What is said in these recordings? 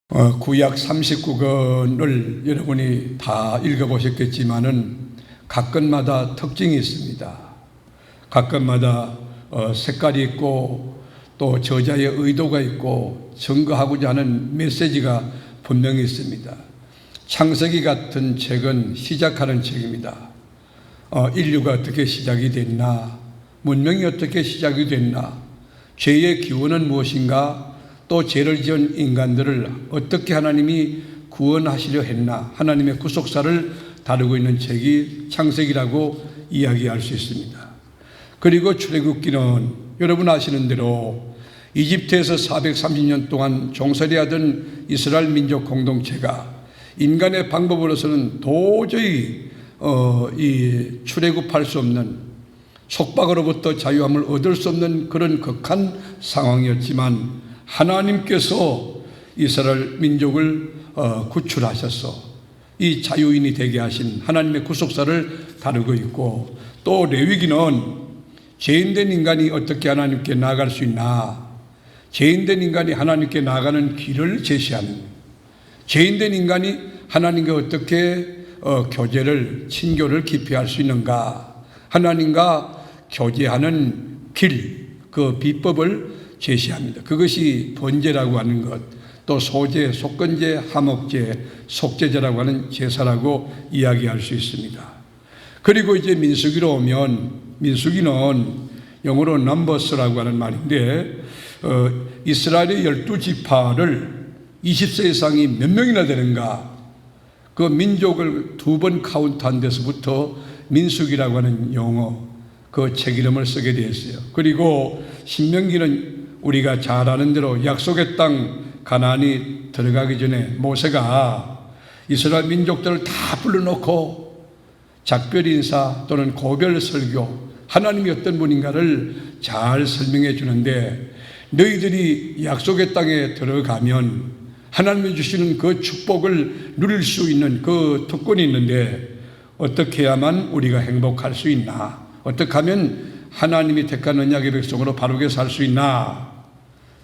구약 39권을 여러분이 다 읽어보셨겠지만은 각 건마다 특징이 있습니다. 각 건마다 색깔이 있고 또 저자의 의도가 있고 증거하고자 하는 메시지가 분명히 있습니다. 창세기 같은 책은 시작하는 책입니다. 인류가 어떻게 시작이 됐나, 문명이 어떻게 시작이 됐나, 죄의 기원은 무엇인가, 또 죄를 지은 인간들을 어떻게 하나님이 구원하시려 했나, 하나님의 구속사를 다루고 있는 책이 창세기라고 이야기할 수 있습니다. 그리고 출애굽기는 여러분 아시는 대로 이집트에서 430년 동안 종살이 하던 이스라엘 민족 공동체가 인간의 방법으로서는 도저히 출애굽할 수 없는, 속박으로부터 자유함을 얻을 수 없는 그런 극한 상황이었지만 하나님께서 이스라엘 민족을 구출하셔서 이 자유인이 되게 하신 하나님의 구속사를 다루고 있고, 또 레위기는 죄인된 인간이 어떻게 하나님께 나아갈 수 있나, 죄인된 인간이 하나님께 나아가는 길을 제시하는, 죄인된 인간이 하나님과 어떻게 교제를, 친교를 깊이 할 수 있는가, 하나님과 교제하는 길, 그 비법을 제시합니다. 그것이 번제라고 하는 것, 또 소제, 속건제, 화목제, 속제제라고 하는 제사라고 이야기할 수 있습니다. 그리고 이제 민수기로 오면, 민수기는 영어로 넘버스라고 하는 말인데, 이스라엘의 12지파를 20세 이상이 몇 명이나 되는가, 그 민족을 2번 카운트한 데서부터 민수기라고 하는 용어, 그 책 이름을 쓰게 되었어요. 그리고 신명기는 우리가 잘 아는 대로 약속의 땅 가나안이 들어가기 전에 모세가 이스라엘 민족들을 다 불러놓고 작별 인사 또는 고별 설교, 하나님이 어떤 분인가를 잘 설명해 주는데, 너희들이 약속의 땅에 들어가면 하나님이 주시는 그 축복을 누릴 수 있는 그 특권이 있는데 어떻게 해야만 우리가 행복할 수 있나, 어떻게 하면 하나님이 택한 언약의 백성으로 바르게 살 수 있나,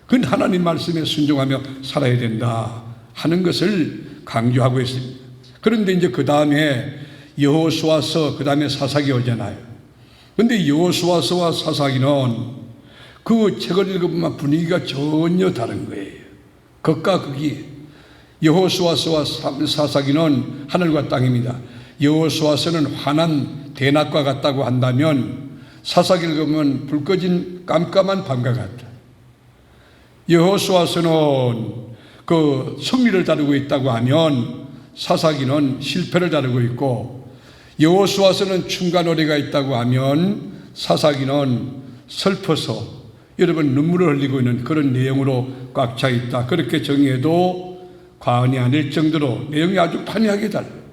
그건 하나님 말씀에 순종하며 살아야 된다 하는 것을 강조하고 있습니다. 그런데 이제 그 다음에 여호수아서, 그 다음에 사사기 오잖아요. 그런데 여호수아서와 사사기는 그 책을 읽어보면 분위기가 전혀 다른 거예요. 극과 극이. 여호수아서와 사사기는 하늘과 땅입니다. 여호수아서는 환한 대낮과 같다고 한다면 사사기를 읽으면 불 꺼진 깜깜한 밤과 같다. 여호수아서는 그 승리를 다루고 있다고 하면 사사기는 실패를 다루고 있고, 여호수아서는 춤과 노래가 있다고 하면 사사기는 슬퍼서 여러분 눈물을 흘리고 있는 그런 내용으로 꽉 차 있다. 그렇게 정의해도 과언이 아닐 정도로 내용이 아주 판이하게 달라요.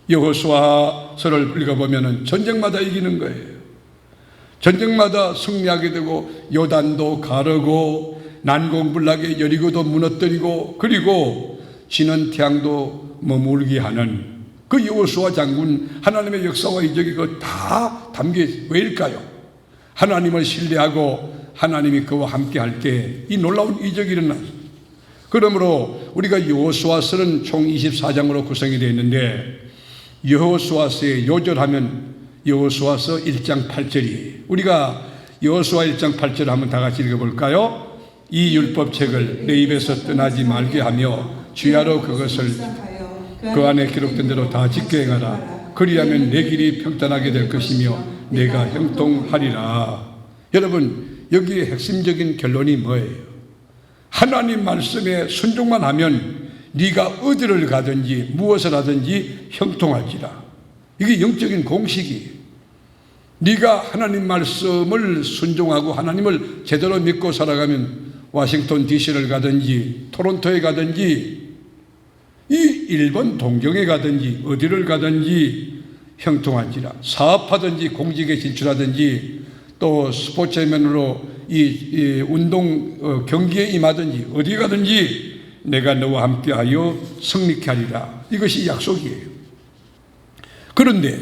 여호수아서를 읽어보면 전쟁마다 이기는 거예요. 전쟁마다 승리하게 되고, 요단도 가르고 난공불락에 여리고도 무너뜨리고, 그리고 지는 태양도 머물게 하는 그 여호수아 장군, 하나님의 역사와 이적이 그 다 담겨. 왜일까요? 하나님을 신뢰하고 하나님이 그와 함께 할 때 이 놀라운 이적이 일어났습니다. 그러므로 우리가 여호수아서는 총 24장으로 구성이 되어 있는데, 여호수아서에 요절하면 여호수아서 1장 8절이에요. 우리가 여호수아 1장 8절 한번 다 같이 읽어볼까요? 이 율법책을 내 입에서 떠나지 말게 하며 주야로 그것을 그 안에 기록된 대로 다 지켜 행하라. 그리하면 내 길이 평탄하게 될 것이며 내가 형통하리라. 여러분, 여기에 핵심적인 결론이 뭐예요? 하나님 말씀에 순종만 하면 네가 어디를 가든지 무엇을 하든지 형통할지라. 이게 영적인 공식이에요. 네가 하나님 말씀을 순종하고 하나님을 제대로 믿고 살아가면 워싱턴 DC를 가든지 토론토에 가든지 이 일본 동경에 가든지 어디를 가든지 형통할지라. 사업하든지 공직에 진출하든지 또 스포츠맨으로 이 운동 경기에 임하든지 어디 가든지 내가 너와 함께하여 승리케 하리라. 이것이 약속이에요. 그런데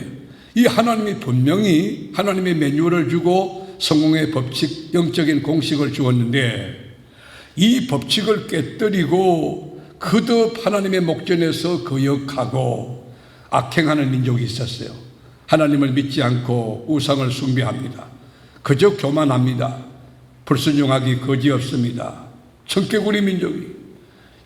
이 하나님이 분명히 하나님의 매뉴얼을 주고 성공의 법칙, 영적인 공식을 주었는데 이 법칙을 깨뜨리고 거듭 하나님의 목전에서 거역하고 악행하는 민족이 있었어요. 하나님을 믿지 않고 우상을 숭배합니다. 그저 교만합니다. 불순종하기 거지없습니다. 청개구리 민족이.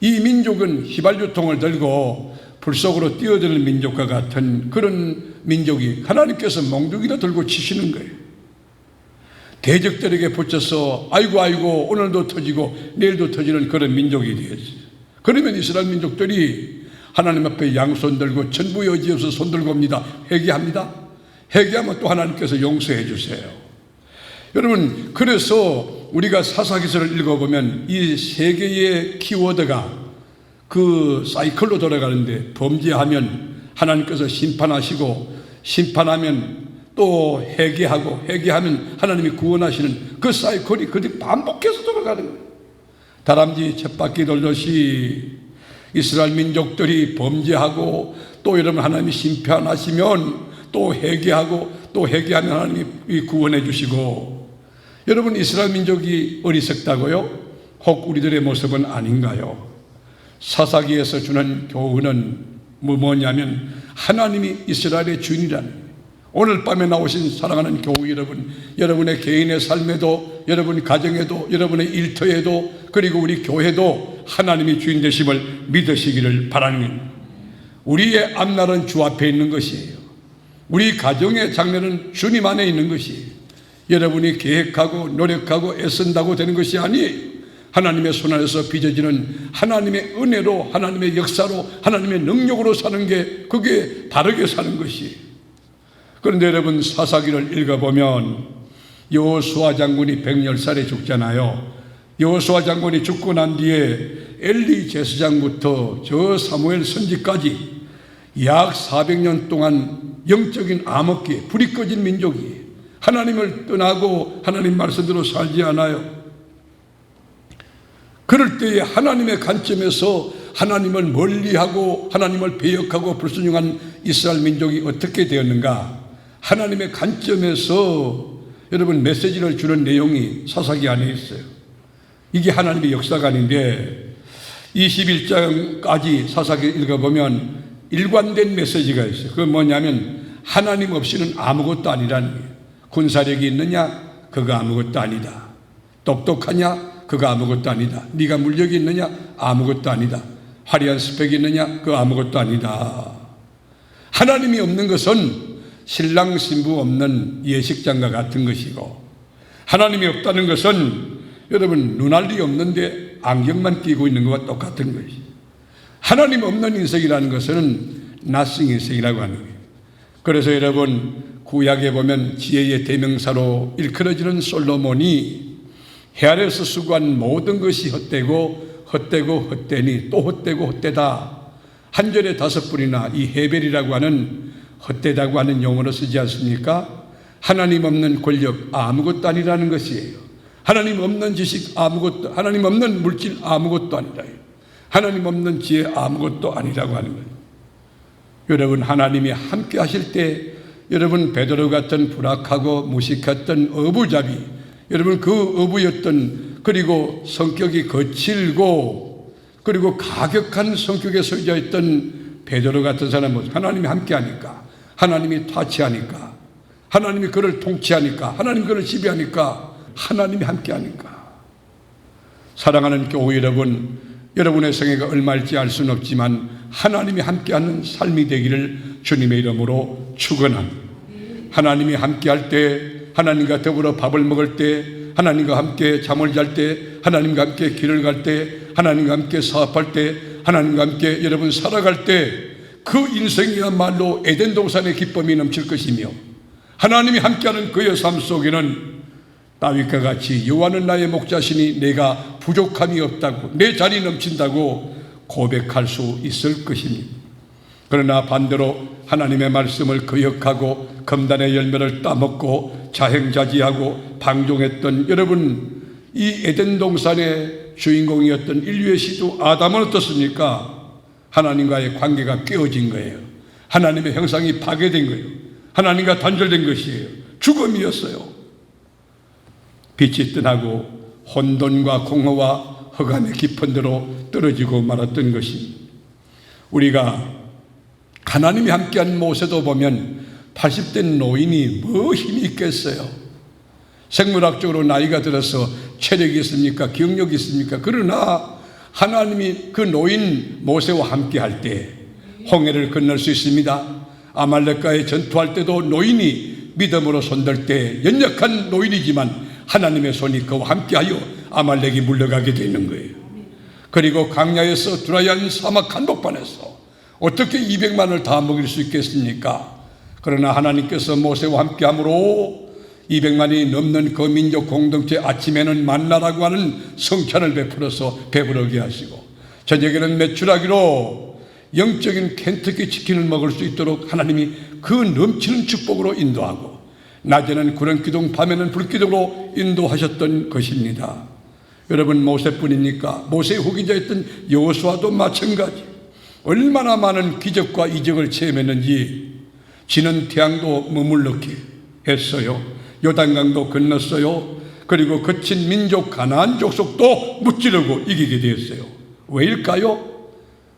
이 민족은 휘발유통을 들고 불 속으로 뛰어드는 민족과 같은 그런 민족이 하나님께서 몽둥이를 들고 치시는 거예요. 대적들에게 붙여서 아이고 오늘도 터지고 내일도 터지는 그런 민족이 되었어요. 그러면 이스라엘 민족들이 하나님 앞에 양손 들고 전부 여지없어 손 들고 옵니다. 회개합니다. 회개하면 또 하나님께서 용서해 주세요. 여러분, 그래서 우리가 사사기서를 읽어보면 이 세 개의 키워드가 그 사이클로 돌아가는데, 범죄하면 하나님께서 심판하시고, 심판하면 또 회개하고, 회개하면 하나님이 구원하시는 그 사이클이 그렇게 반복해서 돌아가는 거예요. 다람쥐 쳇바퀴 돌듯이 이스라엘 민족들이 범죄하고 또 여러분 하나님이 심판하시면 또 회개하고 또 회개하면 하나님이 구원해 주시고, 여러분 이스라엘 민족이 어리석다고요? 혹 우리들의 모습은 아닌가요? 사사기에서 주는 교훈은 뭐냐면 하나님이 이스라엘의 주인이라는 거예요. 오늘 밤에 나오신 사랑하는 교우 여러분, 여러분의 개인의 삶에도, 여러분 가정에도, 여러분의 일터에도, 그리고 우리 교회도 하나님이 주인 되심을 믿으시기를 바라는, 우리의 앞날은 주 앞에 있는 것이에요. 우리 가정의 장래는 주님 안에 있는 것이에요. 여러분이 계획하고 노력하고 애쓴다고 되는 것이 아니에요. 하나님의 손 안에서 빚어지는 하나님의 은혜로, 하나님의 역사로, 하나님의 능력으로 사는 게 그게 바르게 사는 것이에요. 그런데 여러분 사사기를 읽어보면 여호수아 장군이 110살에 죽잖아요. 여호수아 장군이 죽고 난 뒤에 엘리 제사장부터 저 사무엘 선지까지 약 400년 동안 영적인 암흑기에 불이 꺼진 민족이에요. 하나님을 떠나고 하나님 말씀대로 살지 않아요. 그럴 때에 하나님의 관점에서 하나님을 멀리하고 하나님을 배역하고 불순종한 이스라엘 민족이 어떻게 되었는가? 하나님의 관점에서 여러분 메시지를 주는 내용이 사사기 안에 있어요. 이게 하나님의 역사관인데 21장까지 사사기 읽어보면 일관된 메시지가 있어요. 그건 뭐냐면 하나님 없이는 아무것도 아니라는 거예요. 군사력이 있느냐? 그거 아무것도 아니다. 똑똑하냐? 그거 아무것도 아니다. 네가 물력이 있느냐? 아무것도 아니다. 화려한 스펙이 있느냐? 그거 아무것도 아니다. 하나님이 없는 것은 신랑 신부 없는 예식장과 같은 것이고, 하나님이 없다는 것은 여러분 눈알이 없는데 안경만 끼고 있는 것과 똑같은 것이에요. 하나님 없는 인생이라는 것은 나싱 인생이라고 하는 거예요. 그래서 여러분 구약에 보면 지혜의 대명사로 일컬어지는 솔로몬이 해 아래에서 수고한 모든 것이 헛되고 헛되고 헛되니 또 헛되고 헛되다, 한 절에 5번이나 이 헤벨이라고 하는 헛되다고 하는 용어를 쓰지 않습니까? 하나님 없는 권력 아무것도 아니라는 것이에요. 하나님 없는 지식 아무것도, 하나님 없는 물질 아무것도 아니라, 하나님 없는 지혜 아무것도 아니라고 하는 거예요. 여러분 하나님이 함께 하실 때 여러분 베드로 같은 불악하고 무식했던 어부잡이, 여러분 그 어부였던, 그리고 성격이 거칠고 그리고 가격한 성격에 서져 있던 베드로 같은 사람은 하나님이 함께 하니까, 하나님이 타치하니까, 하나님이 그를 통치하니까, 하나님이 그를 지배하니까, 하나님이 함께 하니까. 사랑하는 교회 여러분, 여러분의 생애가 얼마일지 알 수는 없지만 하나님이 함께하는 삶이 되기를 주님의 이름으로 축원합니다. 하나님이 함께할 때, 하나님과 더불어 밥을 먹을 때, 하나님과 함께 잠을 잘 때, 하나님과 함께 길을 갈 때, 하나님과 함께 사업할 때, 하나님과 함께 여러분 살아갈 때 그 인생이야말로 에덴 동산의 기쁨이 넘칠 것이며, 하나님이 함께하는 그의 삶 속에는 다윗과 같이 여호와는 나의 목자시니 내가 부족함이 없다고, 내 자리 넘친다고 고백할 수 있을 것입니다. 그러나 반대로 하나님의 말씀을 거역하고 검단의 열매를 따먹고 자행자지하고 방종했던 여러분, 이 에덴 동산의 주인공이었던 인류의 시조 아담은 어떻습니까? 하나님과의 관계가 깨어진 거예요. 하나님의 형상이 파괴된 거예요. 하나님과 단절된 것이에요. 죽음이었어요. 빛이 떠나고 혼돈과 공허와 흑암의 깊은 데로 떨어지고 말았던 것입니다. 우리가 하나님이 함께한 모세도 보면 80된 노인이 뭐 힘이 있겠어요? 생물학적으로 나이가 들어서 체력이 있습니까? 기억력이 있습니까? 그러나 하나님이 그 노인 모세와 함께할 때 홍해를 건널 수 있습니다. 아말렉과의 전투할 때도 노인이 믿음으로 손들 때 연약한 노인이지만 하나님의 손이 그와 함께하여 아말렉이 물러가게 되는 거예요. 그리고 강야에서 두라얀 사막 한복판에서 어떻게 200만을 다 먹일 수 있겠습니까? 그러나 하나님께서 모세와 함께함으로 200만이 넘는 그 민족 공동체 아침에는 만나라고 하는 성찬을 베풀어서 배부르게 하시고 저녁에는 메추라기로 영적인 켄터키 치킨을 먹을 수 있도록 하나님이 그 넘치는 축복으로 인도하고 낮에는 구름기둥 밤에는 불기둥으로 인도하셨던 것입니다. 여러분 모세뿐입니까? 모세의 후기자였던 여호수아도 마찬가지. 얼마나 많은 기적과 이적을 체험했는지 지는 태양도 머물렀게 했어요. 요단강도 건넜어요. 그리고 거친 민족 가나안 족속도 무찌르고 이기게 되었어요. 왜일까요?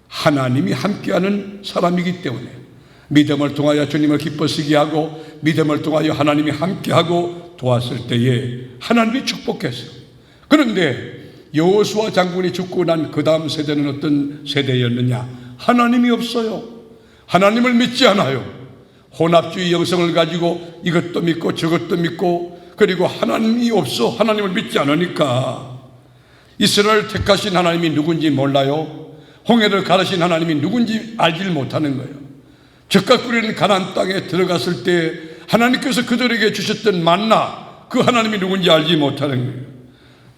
하나님이 함께하는 사람이기 때문에 믿음을 통하여 주님을 기뻐시게 하고 믿음을 통하여 하나님이 함께하고 도왔을 때에 하나님이 축복했어요. 그런데 여호수아 장군이 죽고 난 그 다음 세대는 어떤 세대였느냐? 하나님이 없어요. 하나님을 믿지 않아요. 혼합주의 영성을 가지고 이것도 믿고 저것도 믿고 그리고 하나님이 없어 하나님을 믿지 않으니까 이스라엘 택하신 하나님이 누군지 몰라요. 홍해를 가르신 하나님이 누군지 알질 못하는 거예요. 젖과 꿀이 가나안 땅에 들어갔을 때 하나님께서 그들에게 주셨던 만나 그 하나님이 누군지 알지 못하는 거예요.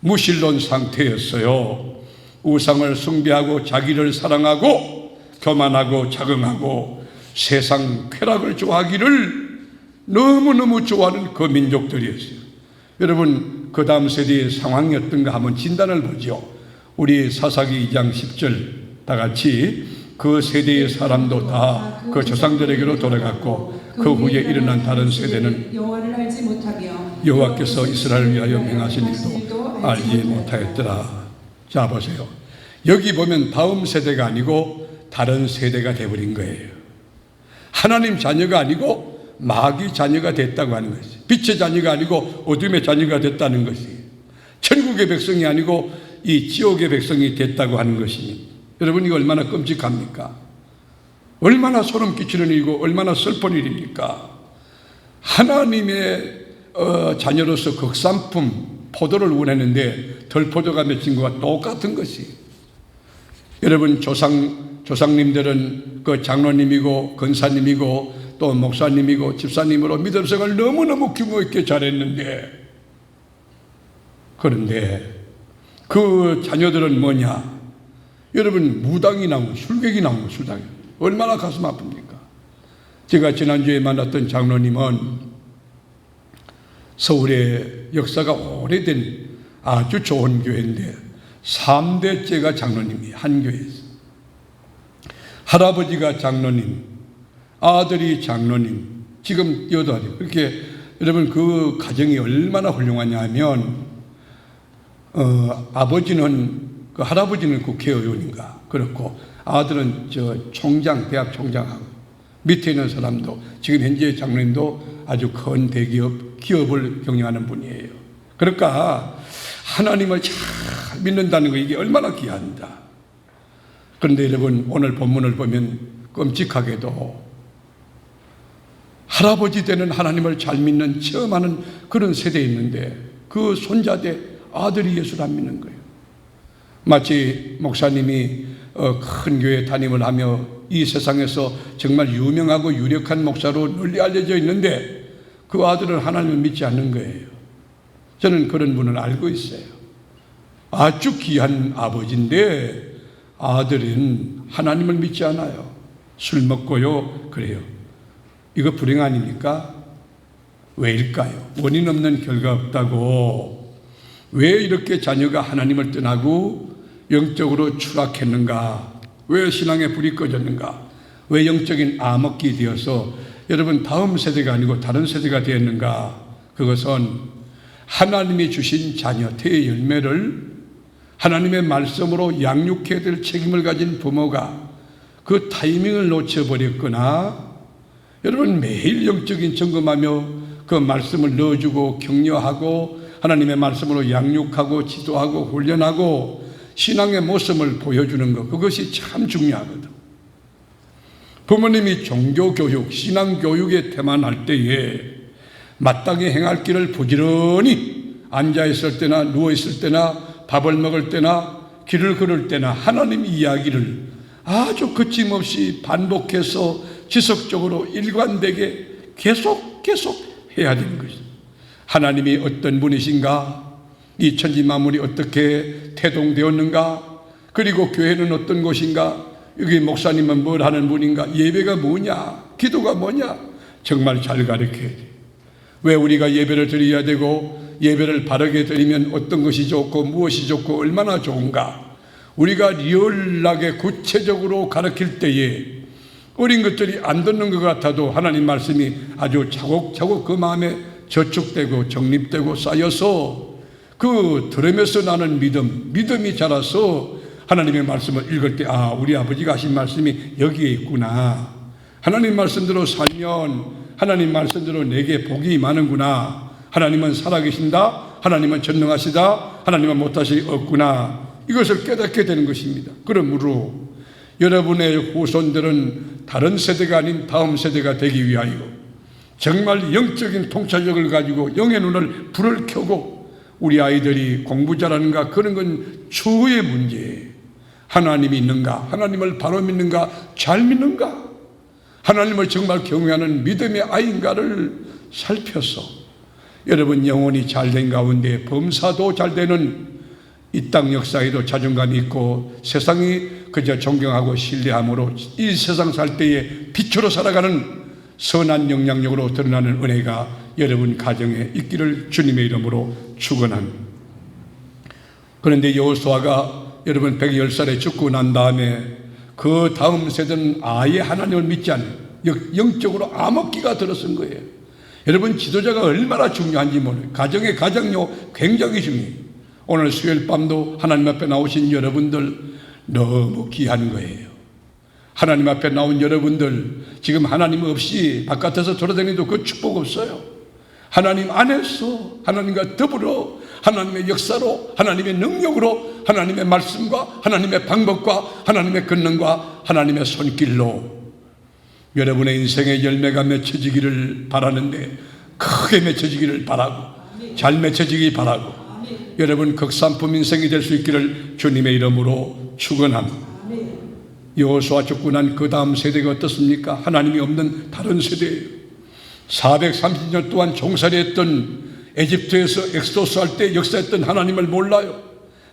무신론 상태였어요. 우상을 숭배하고 자기를 사랑하고 교만하고 자긍하고 세상 쾌락을 좋아하기를 너무너무 좋아하는 그 민족들이었어요. 여러분 그 다음 세대의 상황이었던가 한번 진단을 보죠. 우리 사사기 2장 10절 다 같이 그 세대의 사람도 다 그 조상들에게로 돌아갔고 그 후에 일어난 다른 세대는 여호와를 알지 못하며 여호와께서 이스라엘을 위하여 행하신 일도 알지 못하였더라. 자 보세요. 여기 보면 다음 세대가 아니고 다른 세대가 되어버린 거예요. 하나님 자녀가 아니고 마귀 자녀가 됐다고 하는 것이, 빛의 자녀가 아니고 어둠의 자녀가 됐다는 것이, 천국의 백성이 아니고 이 지옥의 백성이 됐다고 하는 것입니다. 여러분 이거 얼마나 끔찍합니까? 얼마나 소름 끼치는 일이고 얼마나 슬픈 일입니까? 하나님의 자녀로서 극산품 포도를 원했는데 덜포도가 맺힌 것과 똑같은 것이, 여러분 조상님들은 그 장로님이고 권사님이고 또 목사님이고 집사님으로 믿음 생활을 너무너무 규모 있게 잘했는데, 그런데 그 자녀들은 뭐냐? 여러분 무당이 나오고 술객이 나오고 술당이 얼마나 가슴 아픕니까? 제가 지난주에 만났던 장로님은 서울의 역사가 오래된 아주 좋은 교회인데 3대째가 장로님이 한 교회에서, 할아버지가 장로님, 아들이 장로님, 지금 여덟이. 그렇게 여러분 그 가정이 얼마나 훌륭하냐 하면 아버지는 그 할아버지는 국회의원인가 그렇고 아들은 총장, 대학 총장하고 밑에 있는 사람도 지금 현재 장로님도 아주 큰 대기업, 기업을 경영하는 분이에요. 그러니까 하나님을 잘 믿는다는 거 이게 얼마나 귀한다. 그런데 여러분 오늘 본문을 보면 끔찍하게도 할아버지 되는 하나님을 잘 믿는 체험하는 그런 세대에 있는데 그 손자대 아들이 예수를 안 믿는 거예요. 마치 목사님이 큰 교회 담임을 하며 이 세상에서 정말 유명하고 유력한 목사로 널리 알려져 있는데 그 아들은 하나님을 믿지 않는 거예요. 저는 그런 분을 알고 있어요. 아주 귀한 아버지인데 아들은 하나님을 믿지 않아요. 술 먹고요. 그래요. 이거 불행 아닙니까? 왜일까요? 원인 없는 결과 없다고. 왜 이렇게 자녀가 하나님을 떠나고 영적으로 추락했는가? 왜 신앙의 불이 꺼졌는가? 왜 영적인 암흑기 되어서 여러분 다음 세대가 아니고 다른 세대가 되었는가? 그것은 하나님이 주신 자녀, 태의 열매를 하나님의 말씀으로 양육해야 될 책임을 가진 부모가 그 타이밍을 놓쳐버렸거나, 여러분 매일 영적인 점검하며 그 말씀을 넣어주고 격려하고 하나님의 말씀으로 양육하고 지도하고 훈련하고 신앙의 모습을 보여주는 것, 그것이 참 중요하거든. 부모님이 종교교육, 신앙교육에 태만할 때에 마땅히 행할 길을 부지런히 앉아있을 때나 누워있을 때나 밥을 먹을 때나 길을 걸을 때나 하나님 이야기를 아주 거침없이 반복해서 지속적으로 일관되게 계속 해야 되는 것입니다. 하나님이 어떤 분이신가, 이 천지 만물이 어떻게 태동되었는가, 그리고 교회는 어떤 곳인가, 여기 목사님은 뭘 하는 분인가, 예배가 뭐냐, 기도가 뭐냐, 정말 잘 가르쳐야 돼. 왜 우리가 예배를 드려야 되고 예배를 바르게 드리면 어떤 것이 좋고 무엇이 좋고 얼마나 좋은가, 우리가 리얼하게 구체적으로 가르칠 때에 어린 것들이 안 듣는 것 같아도 하나님 말씀이 아주 차곡차곡 그 마음에 저축되고 정립되고 쌓여서 그 들으면서 나는 믿음이 자라서 하나님의 말씀을 읽을 때, 아, 우리 아버지가 하신 말씀이 여기에 있구나, 하나님 말씀대로 살면 하나님 말씀대로 내게 복이 많은구나, 하나님은 살아계신다, 하나님은 전능하시다, 하나님은 못하실 없구나, 이것을 깨닫게 되는 것입니다. 그러므로 여러분의 후손들은 다른 세대가 아닌 다음 세대가 되기 위하여 정말 영적인 통찰력을 가지고 영의 눈을 불을 켜고, 우리 아이들이 공부 잘하는가 그런 건 추후의 문제예요. 하나님이 있는가, 하나님을 바로 믿는가, 잘 믿는가, 하나님을 정말 경외하는 믿음의 아이인가를 살펴서 여러분 영혼이 잘된 가운데 범사도 잘되는 이 땅 역사에도 자존감이 있고 세상이 그저 존경하고 신뢰함으로 이 세상 살 때에 빛으로 살아가는 선한 영향력으로 드러나는 은혜가 여러분 가정에 있기를 주님의 이름으로 축원합니다. 그런데 여호수아가 여러분 110살에 죽고 난 다음에 그 다음 세대는 아예 하나님을 믿지 않는, 영적으로 암흑기가 들어선 거예요. 여러분 지도자가 얼마나 중요한지 몰라요. 가정의 가장요 굉장히 중요해요. 오늘 수요일 밤도 하나님 앞에 나오신 여러분들 너무 귀한 거예요. 하나님 앞에 나온 여러분들 지금 하나님 없이 바깥에서 돌아다니도 그 축복 없어요. 하나님 안에서 하나님과 더불어 하나님의 역사로, 하나님의 능력으로, 하나님의 말씀과 하나님의 방법과 하나님의 권능과 하나님의 손길로 여러분의 인생의 열매가 맺혀지기를 바라는데, 크게 맺혀지기를 바라고 잘 맺혀지기 바라고 여러분 극산품 인생이 될 수 있기를 주님의 이름으로 축원합니다. 여호수아 죽고 난 그 다음 세대가 어떻습니까? 하나님이 없는 다른 세대예요. 430년 동안 종살이했던 에집트에서 엑소도스 할 때 역사했던 하나님을 몰라요.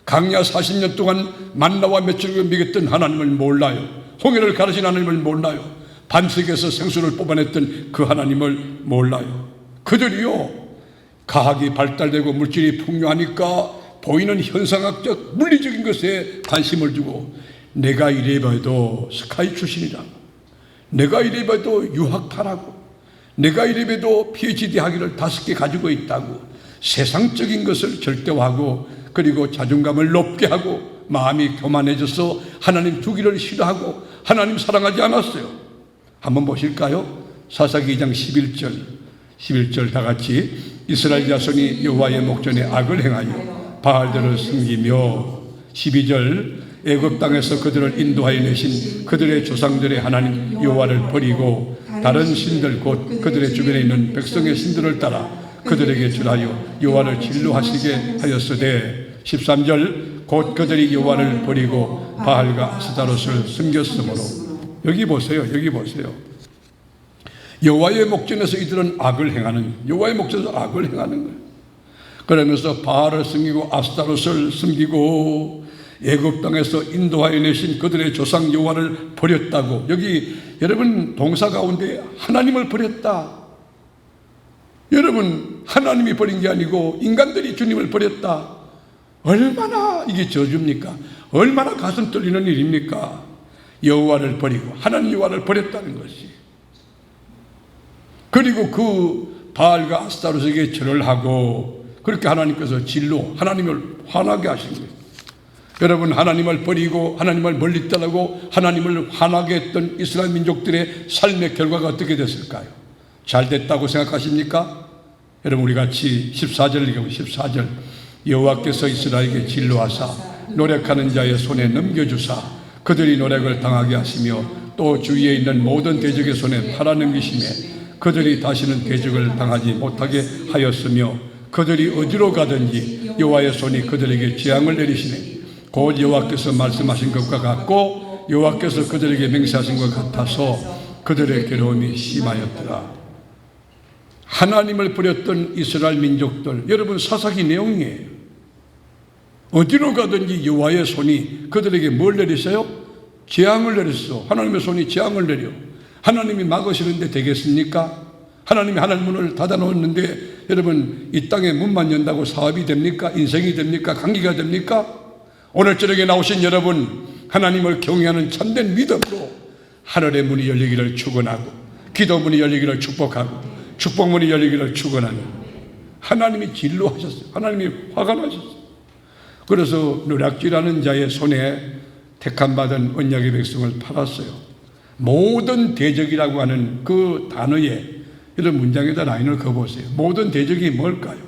강야 40년 동안 만나와 며칠을 먹였던 하나님을 몰라요. 홍해를 가르신 하나님을 몰라요. 반석에서 생수를 뽑아냈던 그 하나님을 몰라요. 그들이요, 과학이 발달되고 물질이 풍요하니까 보이는 현상학적 물리적인 것에 관심을 두고, 내가 이래봐도 스카이 출신이라고, 내가 이래봐도 유학파라고, 내가 이래봐도 PhD 학위를 5개 가지고 있다고 세상적인 것을 절대화하고, 그리고 자존감을 높게 하고 마음이 교만해져서 하나님 두기를 싫어하고 하나님 사랑하지 않았어요. 한번 보실까요? 사사기 2장 11절 다 같이, 이스라엘 자손이 여호와의 목전에 악을 행하여 바알들을 섬기며, 12절, 애굽 땅에서 그들을 인도하여 내신 그들의 조상들의 하나님 여호와를 버리고 다른 신들 곧 그들의 주변에 있는 백성의 신들을 따라 그들에게 절하여 여호와를 진노하시게 하였으되, 13절, 곧 그들이 여호와를 버리고 바알과 아스타롯을 섬겼으므로. 여기 보세요. 여호와의 목전에서 이들은 악을 행하는, 여호와의 목전에서 악을 행하는 거예요. 그러면서 바알을 섬기고 아스타롯을 섬기고 애굽 땅에서 인도하여 내신 그들의 조상 여호와를 버렸다고. 여기 여러분 동사 가운데 하나님을 버렸다. 여러분 하나님이 버린 게 아니고 인간들이 주님을 버렸다. 얼마나 이게 저주입니까? 얼마나 가슴 떨리는 일입니까? 여호와를 버리고 하나님 여호와를 버렸다는 것이. 그리고 그 바알과 아스타롯에게 절을 하고, 그렇게 하나님께서 진로, 하나님을 화나게 하신 거예요. 여러분, 하나님을 버리고 하나님을 멀리 떠나고 하나님을 화나게 했던 이스라엘 민족들의 삶의 결과가 어떻게 됐을까요? 잘 됐다고 생각하십니까? 여러분, 우리 같이 14절을 읽으면 14절 여호와께서 이스라엘에게 진노하사 노력하는 자의 손에 넘겨주사 그들이 노력을 당하게 하시며 또 주위에 있는 모든 대적의 손에 팔아넘기시매 그들이 다시는 대적을 당하지 못하게 하였으며 그들이 어디로 가든지 여호와의 손이 그들에게 재앙을 내리시네 곧 여호와께서 말씀하신 것과 같고 여호와께서 그들에게 맹세하신 것 같아서 그들의 괴로움이 심하였더라. 하나님을 버렸던 이스라엘 민족들, 여러분 사사기 내용이에요. 어디로 가든지 여호와의 손이 그들에게 뭘 내리세요? 재앙을 내렸어. 하나님의 손이 재앙을 내려. 하나님이 막으시는데 되겠습니까? 하나님이 하늘 문을 닫아놓았는데 여러분 이 땅에 문만 연다고 사업이 됩니까? 인생이 됩니까? 관계가 됩니까? 오늘 저녁에 나오신 여러분, 하나님을 경외하는 참된 믿음으로 하늘의 문이 열리기를 축원하고 기도 문이 열리기를 축복하고 축복 문이 열리기를 축원하는 하나님이 진노하셨어요. 하나님이 화가 나셨어요. 그래서 누락질하는 자의 손에 택함받은 언약의 백성을 팔았어요. 모든 대적이라고 하는 그 단어에 이런 문장에다 라인을 그어보세요. 모든 대적이 뭘까요?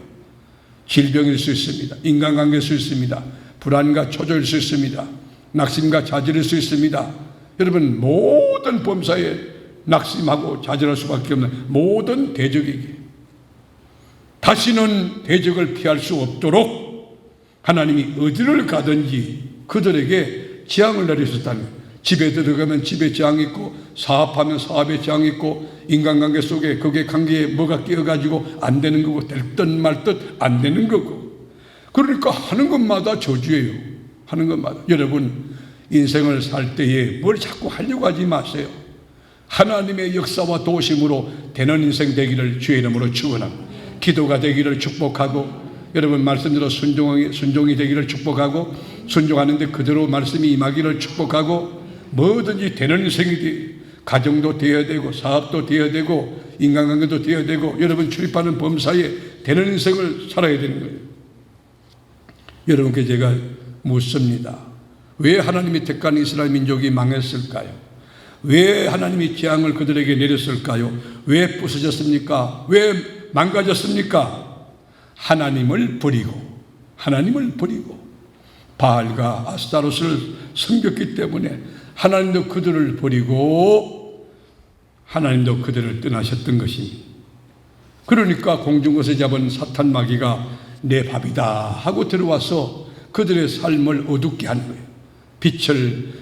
질병일 수 있습니다. 인간관계일 수 있습니다. 불안과 초조일 수 있습니다. 낙심과 좌절일 수 있습니다. 여러분 모든 범사에 낙심하고 좌절할 수밖에 없는 모든 대적에게 다시는 대적을 피할 수 없도록 하나님이 어디를 가든지 그들에게 재앙을 내리셨다는 거예요. 집에 들어가면 집에 재앙이 있고 사업하면 사업에 재앙이 있고 인간관계 속에 그게 관계에 뭐가 끼어가지고 안 되는 거고 될 듯 말 듯 안 되는 거고 그러니까 하는 것마다 저주예요. 하는 것마다. 여러분 인생을 살 때에 뭘 자꾸 하려고 하지 마세요. 하나님의 역사와 도우심으로 되는 인생 되기를 주의 이름으로 축원합니다. 기도가 되기를 축복하고 여러분 말씀대로 순종이 되기를 축복하고 순종하는데 그대로 말씀이 임하기를 축복하고 뭐든지 되는 인생이 가정도 되어야 되고 사업도 되어야 되고 인간관계도 되어야 되고 여러분 출입하는 범사에 되는 인생을 살아야 되는 거예요. 여러분께 제가 묻습니다. 왜 하나님이 택한 이스라엘 민족이 망했을까요? 왜 하나님이 재앙을 그들에게 내렸을까요? 왜 부서졌습니까? 왜 망가졌습니까? 하나님을 버리고 바알과 아스타롯을 섬겼기 때문에 하나님도 그들을 버리고 하나님도 그들을 떠나셨던 것입니다. 그러니까 공중것에 잡은 사탄 마귀가 내 밥이다 하고 들어와서 그들의 삶을 어둡게 하는 거예요. 빛을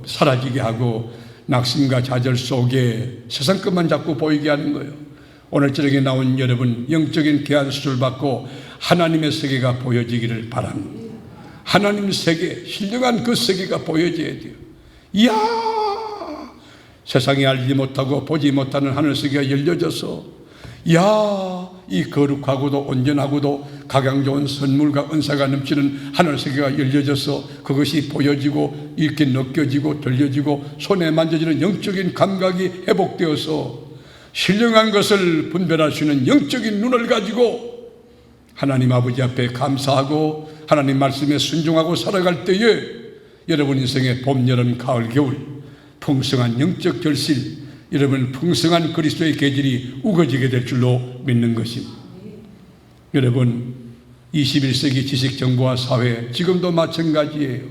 사라지게 하고 낙심과 좌절 속에 세상 것만 자꾸 보이게 하는 거예요. 오늘 저녁에 나온 여러분 영적인 계한 수술 받고 하나님의 세계가 보여지기를 바랍니다. 하나님 세계, 신령한 그 세계가 보여져야 돼요. 이야, 세상이 알지 못하고 보지 못하는 하늘 세계가 열려져서 이야, 이 거룩하고도 온전하고도 각양 좋은 선물과 은사가 넘치는 하늘 세계가 열려져서 그것이 보여지고 이렇게 느껴지고 들려지고 손에 만져지는 영적인 감각이 회복되어서 신령한 것을 분별할 수 있는 영적인 눈을 가지고 하나님 아버지 앞에 감사하고 하나님 말씀에 순종하고 살아갈 때에 여러분 인생의 봄, 여름, 가을, 겨울 풍성한 영적 결실, 여러분 풍성한 그리스도의 계절이 우거지게 될 줄로 믿는 것입니다. 여러분 21세기 지식정보화 사회 지금도 마찬가지예요.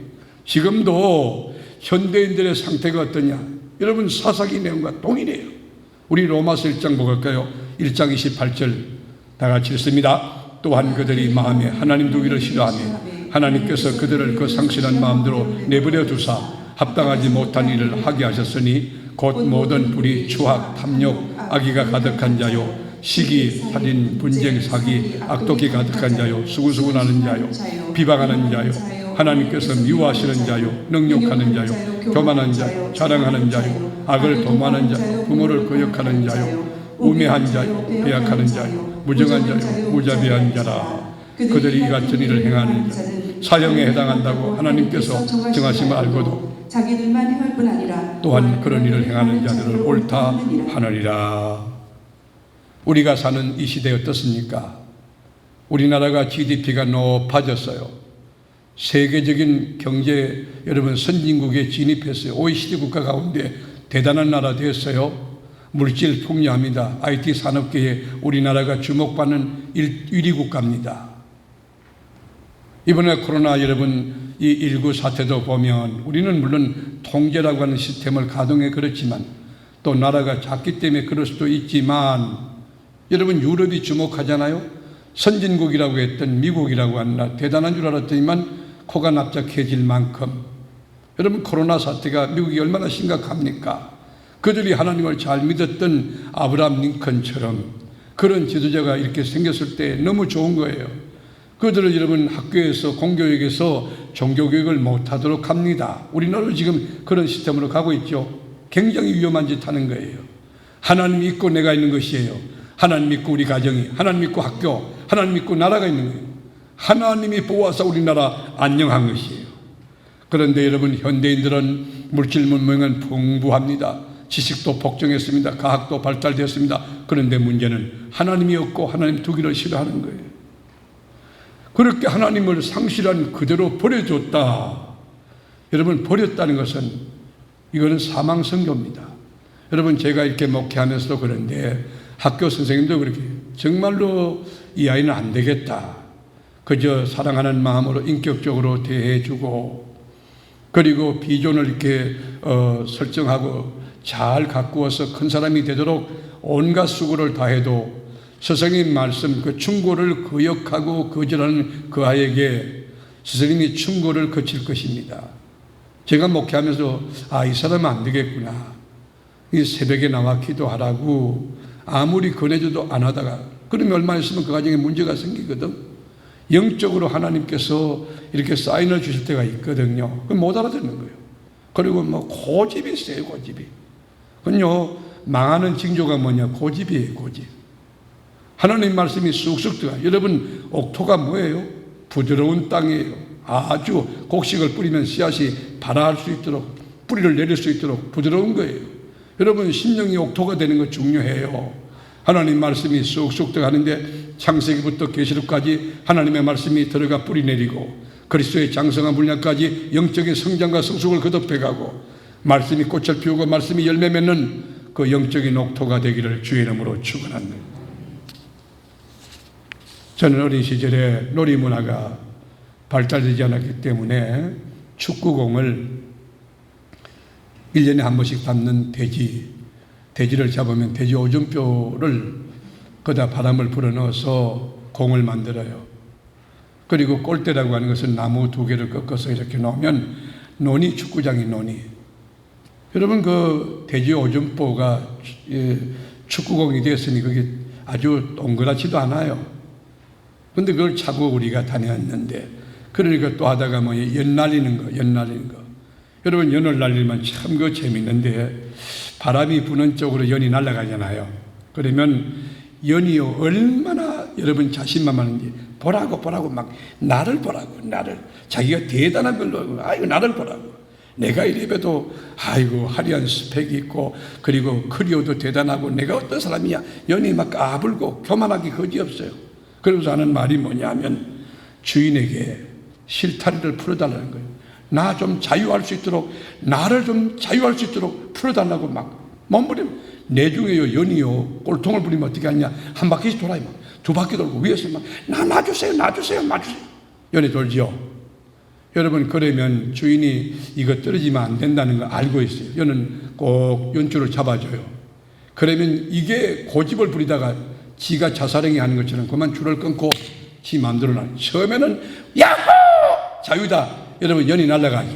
지금도 현대인들의 상태가 어떠냐? 여러분 사사기 내용과 동일해요. 우리 로마서 1장 보갈까요? 1장 28절 다 같이 읽습니다. 또한 그들이 마음에 하나님 두기를 싫어하며 하나님께서 그들을 그 상실한 마음대로 내버려 두사 합당하지 못한 일을 하게 하셨으니 곧 모든 불의, 추악, 탐욕, 악의가 가득한 자요 시기, 살인, 분쟁, 사기, 악독이 가득한 자요 수군수군하는 자요 비방하는 자요 하나님께서 미워하시는 자요 능욕하는 자요 교만한 자요 자랑하는 자요 악을 도모하는 자요 부모를 거역하는 자요 우매한 자요 배약하는 자요 무정한 자요 무자비한 자라. 그들이 이 같은 일을 행하는 자 사형에 해당한다고 하나님께서 정하심을 알고도 자기들만 행할 뿐 아니라 또한 그런 일을 행하는 자들을 옳다 하느니라. 우리가 사는 이 시대에 어떻습니까? 우리나라가 GDP가 높아졌어요. 세계적인 경제 여러분 선진국에 진입했어요. OECD 국가 가운데 대단한 나라 되었어요. 물질 풍요합니다. IT 산업계에 우리나라가 주목받는 1위 국가입니다. 이번에 코로나 여러분 이 19 사태도 보면 우리는 물론 통제라고 하는 시스템을 가동해 그렇지만 또 나라가 작기 때문에 그럴 수도 있지만 여러분 유럽이 주목하잖아요. 선진국이라고 했던 미국이라고 하나 대단한 줄 알았더니만 코가 납작해질 만큼 여러분 코로나 사태가 미국이 얼마나 심각합니까? 그들이 하나님을 잘 믿었던 아브라함 링컨처럼 그런 지도자가 이렇게 생겼을 때 너무 좋은 거예요. 그들을 여러분 학교에서 공교육에서 종교교육을 못하도록 합니다. 우리나라도 지금 그런 시스템으로 가고 있죠. 굉장히 위험한 짓 하는 거예요. 하나님 믿고 내가 있는 것이에요. 하나님 믿고 우리 가정이, 하나님 믿고 학교, 하나님 믿고 나라가 있는 거예요. 하나님이 보아서 우리나라 안녕한 것이에요. 그런데 여러분 현대인들은 물질 문명은 풍부합니다. 지식도 복종했습니다. 과학도 발달되었습니다. 그런데 문제는 하나님이 없고 하나님 두기를 싫어하는 거예요. 그렇게 하나님을 상실한 그대로 버려줬다. 여러분 버렸다는 것은 이거는 사망 선고입니다. 여러분 제가 이렇게 목회하면서도 그런데 학교 선생님도 그렇게 정말로 이 아이는 안 되겠다. 그저 사랑하는 마음으로 인격적으로 대해주고 그리고 비전을 이렇게 설정하고 잘 가꾸어서 큰 사람이 되도록 온갖 수고를 다해도 스승님 말씀 그 충고를 거역하고 거절하는 그 아이에게 스승님이 충고를 거칠 것입니다. 제가 목회하면서 이 사람은 안 되겠구나. 이 새벽에 나와 기도하라고 아무리 권해줘도 안 하다가 그러면 얼마 있으면 그 가정에 문제가 생기거든. 영적으로 하나님께서 이렇게 사인을 주실 때가 있거든요. 그럼 못 알아듣는 거예요. 그리고 고집이 있어요. 고집이. 그건요 망하는 징조가 뭐냐 고집이에요. 고집. 하나님 말씀이 쑥쑥 들어가요. 여러분 옥토가 뭐예요? 부드러운 땅이에요. 아주 곡식을 뿌리면 씨앗이 발아할 수 있도록 뿌리를 내릴 수 있도록 부드러운 거예요. 여러분 심령이 옥토가 되는 거 중요해요. 하나님 말씀이 쑥쑥 들어가는데 창세기부터 계시록까지 하나님의 말씀이 들어가 뿌리 내리고 그리스도의 장성한 분량까지 영적인 성장과 성숙을 거듭해가고 말씀이 꽃을 피우고 말씀이 열매 맺는 그 영적인 옥토가 되기를 주의 이름으로 축원합니다. 저는 어린 시절에 놀이문화가 발달되지 않았기 때문에 축구공을 1년에 한 번씩 담는 돼지를 잡으면 돼지 오줌뼈를 거기다 바람을 불어넣어서 공을 만들어요. 그리고 골대라고 하는 것은 나무 2개를 꺾어서 이렇게 놓으면 논이 축구장이 논이. 여러분 그 돼지 오줌뼈가 축구공이 되었으니 그게 아주 동그랗지도 않아요. 근데 그걸 차고 우리가 다녔는데 그러니까 또 하다가 연 날리는 거. 여러분 연을 날리면 참 그 재밌는데 바람이 부는 쪽으로 연이 날아가잖아요. 그러면 연이요 얼마나 여러분 자신만만한지 보라고 막 나를 보라고 자기가 대단한 걸로 아이고 나를 보라고 내가 이래봬도 아이고 화려한 스펙이 있고 그리고 커리어도 대단하고 내가 어떤 사람이야 연이 막 까불고 교만하기 거지없어요. 그러면서 하는 말이 뭐냐면 주인에게 실타리를 풀어달라는 거예요. 나 좀 자유할 수 있도록 나를 좀 자유할 수 있도록 풀어달라고 막 몸부림. 내중에요 연이요 꼴통을 부리면 어떻게 하냐 한 바퀴씩 돌아요. 막 2바퀴 돌고 위에서 막 놔주세요 연이 돌지요. 여러분 그러면 주인이 이거 떨어지면 안 된다는 거 알고 있어요. 연은 꼭 연줄을 잡아줘요. 그러면 이게 고집을 부리다가 지가 자살행위 하는 것처럼 그만 줄을 끊고 지 마음대로 나. 처음에는 야호 자유다. 여러분 연이 날아가지.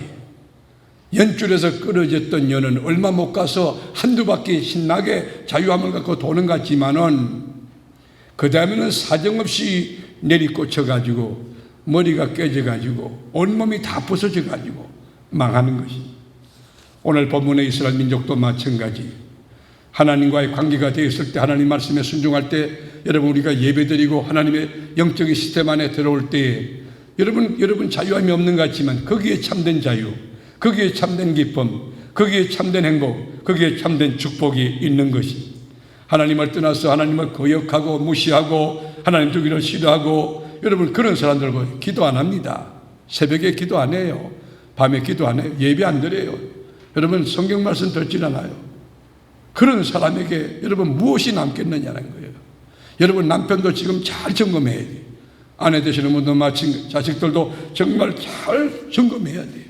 연줄에서 끊어졌던 연은 얼마 못 가서 한두 바퀴 신나게 자유함을 갖고 도는 것 같지만은 그 다음에는 사정없이 내리꽂혀가지고 머리가 깨져가지고 온몸이 다 부서져가지고 망하는 것이. 오늘 본문의 이스라엘 민족도 마찬가지. 하나님과의 관계가 되었을 때 하나님 말씀에 순종할 때 여러분 우리가 예배드리고 하나님의 영적인 시스템 안에 들어올 때 여러분 자유함이 없는 것 같지만 거기에 참된 자유, 거기에 참된 기쁨, 거기에 참된 행복, 거기에 참된 축복이 있는 것이. 하나님을 떠나서 하나님을 거역하고 무시하고 하나님 두기를 싫어하고 여러분 그런 사람들 기도 안 합니다. 새벽에 기도 안 해요. 밤에 기도 안 해요. 예배 안 드려요. 여러분 성경 말씀 듣질 않아요. 그런 사람에게 여러분 무엇이 남겠느냐는 거예요. 여러분 남편도 지금 잘 점검해야 돼요. 아내 되시는 분도 마찬가지, 자식들도 정말 잘 점검해야 돼요.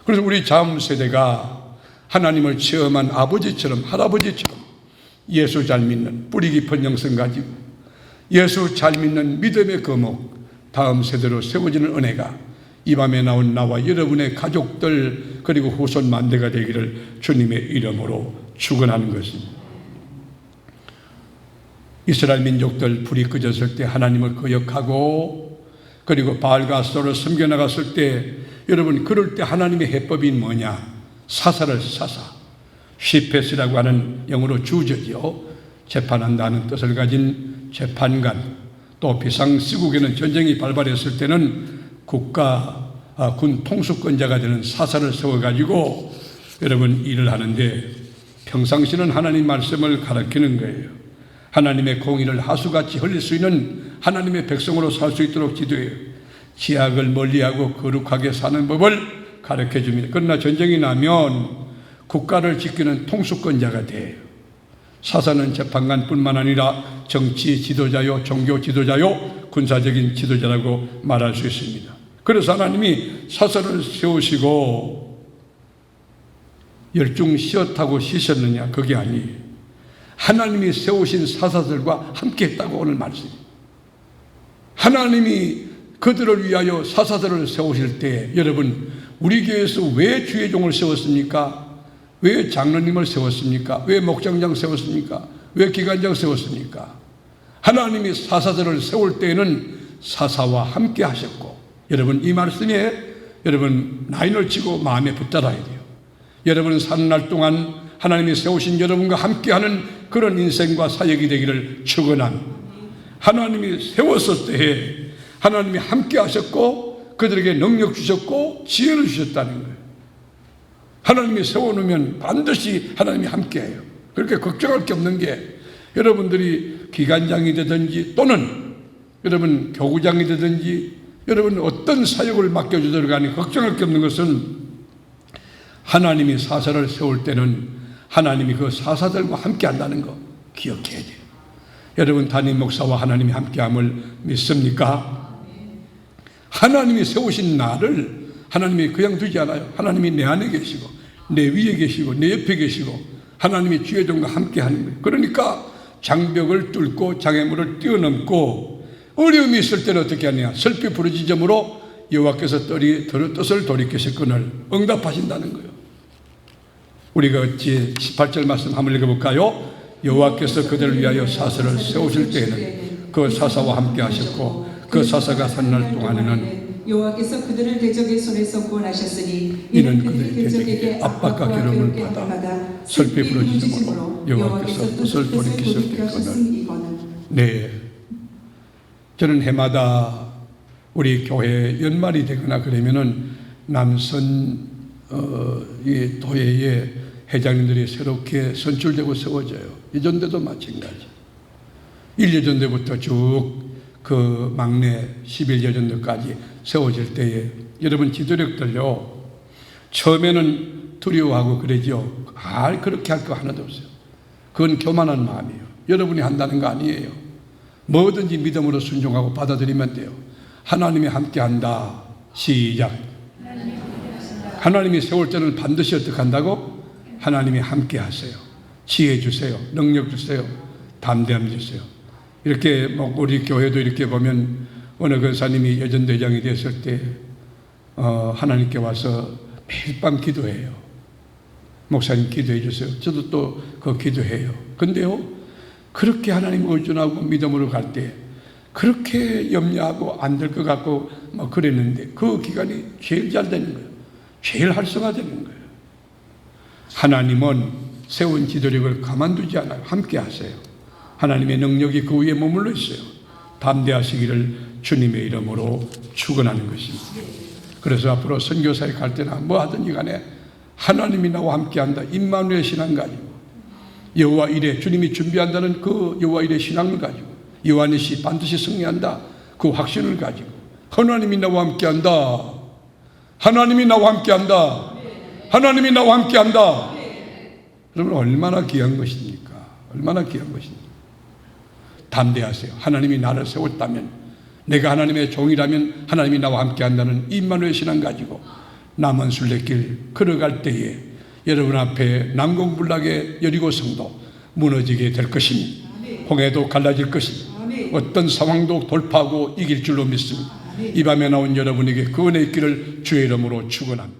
그래서 우리 다음 세대가 하나님을 체험한 아버지처럼 할아버지처럼 예수 잘 믿는 뿌리 깊은 영성 가지고 예수 잘 믿는 믿음의 거목 다음 세대로 세워지는 은혜가 이 밤에 나온 나와 여러분의 가족들 그리고 후손 만대가 되기를 주님의 이름으로 축원하는 것입니다. 이스라엘 민족들 불이 꺼졌을 때 하나님을 거역하고 그리고 바알과 아스토를 섬겨나갔을 때 여러분 그럴 때 하나님의 해법이 뭐냐? 사사를 사사 시페스라고 하는 영어로 주저지요. 재판한다는 뜻을 가진 재판관 또 비상시국에는 전쟁이 발발했을 때는 군 통수권자가 되는 사사를 세워가지고 여러분 일을 하는데 평상시는 하나님 말씀을 가르치는 거예요. 하나님의 공의를 하수같이 흘릴 수 있는 하나님의 백성으로 살 수 있도록 기도해요. 지악을 멀리하고 거룩하게 사는 법을 가르쳐 줍니다. 그러나 전쟁이 나면 국가를 지키는 통수권자가 돼요. 사사는 재판관뿐만 아니라 정치 지도자요, 종교 지도자요, 군사적인 지도자라고 말할 수 있습니다. 그래서 하나님이 사사를 세우시고 열중 쉬었다고 쉬셨느냐? 그게 아니에요. 하나님이 세우신 사사들과 함께 했다고 오늘 말씀입니다. 하나님이 그들을 위하여 사사들을 세우실 때 여러분 우리 교회에서 왜 주의 종을 세웠습니까? 왜 장로님을 세웠습니까? 왜 목장장 세웠습니까? 왜 기관장 세웠습니까? 하나님이 사사들을 세울 때에는 사사와 함께 하셨고 여러분 이 말씀에 여러분 라인을 치고 마음에 붙들어야 돼요. 여러분 사는 날 동안 하나님이 세우신 여러분과 함께하는 그런 인생과 사역이 되기를 축원합니다. 하나님이 세웠을 때에 하나님이 함께 하셨고 그들에게 능력 주셨고 지혜를 주셨다는 거예요. 하나님이 세워놓으면 반드시 하나님이 함께해요. 그렇게 걱정할 게 없는 게 여러분들이 기관장이 되든지 또는 여러분 교구장이 되든지 여러분 어떤 사역을 맡겨주도록 하니 걱정할 게 없는 것은 하나님이 사사를 세울 때는 하나님이 그 사사들과 함께 한다는 거 기억해야 돼요. 여러분 담임 목사와 하나님이 함께함을 믿습니까? 하나님이 세우신 나를 하나님이 그냥 두지 않아요. 하나님이 내 안에 계시고 내 위에 계시고 내 옆에 계시고 하나님이 주의 종과 함께 하는 거예요. 그러니까 장벽을 뚫고 장애물을 뛰어넘고 어려움이 있을 때는 어떻게 하느냐? 슬피 부르짖음으로 여호와께서 뜻을 돌이키셨거늘 응답하신다는 거예요. 우리가 어찌 18절 말씀 한번 읽어볼까요? 여호와께서 그들을 위하여 사사를 세우실 때에는 그 사사와 함께 하셨고 그 사사가 산 날 동안에는 여호와께서 그들을 대적의 손에서 구원하셨으니 이는 그들이 대적에게 압박과 괴로움을 받아 슬피 부르짖음으로 여호와께서 뜻을 돌이키실 때거늘. 네, 저는 해마다 우리 교회 연말이 되거나 그러면은 남선 이 도회의 회장님들이 새롭게 선출되고 세워져요. 이전대도 마찬가지. 1년 전부터 쭉 그 막내 11년 전까지 세워질 때에 여러분 지도력들요 처음에는 두려워하고 그러죠. 그렇게 할 거 하나도 없어요. 그건 교만한 마음이에요. 여러분이 한다는 거 아니에요. 뭐든지 믿음으로 순종하고 받아들이면 돼요. 하나님이 함께 한다. 시작. 하나님이 세울 때는 반드시 어떻게 한다고? 하나님이 함께 하세요. 지혜 주세요. 능력 주세요. 담대함 주세요. 이렇게 우리 교회도 이렇게 보면 어느 권사님이 여전대장이 됐을 때 하나님께 와서 매일 밤 기도해요. 목사님 기도해 주세요. 저도 또 그 기도해요. 근데요 그렇게 하나님 의존하고 믿음으로 갈 때 그렇게 염려하고 안 될 것 같고 막 그랬는데 그 기간이 제일 잘 되는 거예요. 제일 활성화되는 거예요. 하나님은 세운 지도력을 가만두지 않아요. 함께 하세요. 하나님의 능력이 그 위에 머물러 있어요. 담대하시기를 주님의 이름으로 축원하는 것입니다. 그래서 앞으로 선교사에 갈 때나 뭐 하든지 간에 하나님이 나와 함께한다. 임마누엘 신앙 가지고 여호와 이레 주님이 준비한다는 그 여호와 이레 신앙을 가지고 요한의 시 반드시 승리한다. 그 확신을 가지고 하나님이 나와 함께한다. 하나님이 나와 함께한다. 하나님이 나와 함께한다. 그러면 얼마나 귀한 것입니까? 얼마나 귀한 것입니까? 담대하세요. 하나님이 나를 세웠다면, 내가 하나님의 종이라면 하나님이 나와 함께한다는 임마누엘 신앙 가지고 남은 순례길 걸어갈 때에 여러분 앞에 난공불락의 여리고 성도 무너지게 될 것이니, 홍해도 갈라질 것이니, 어떤 상황도 돌파하고 이길 줄로 믿습니다. 이 밤에 나온 여러분에게 그 은혜 있기를 주의 이름으로 축원합니다.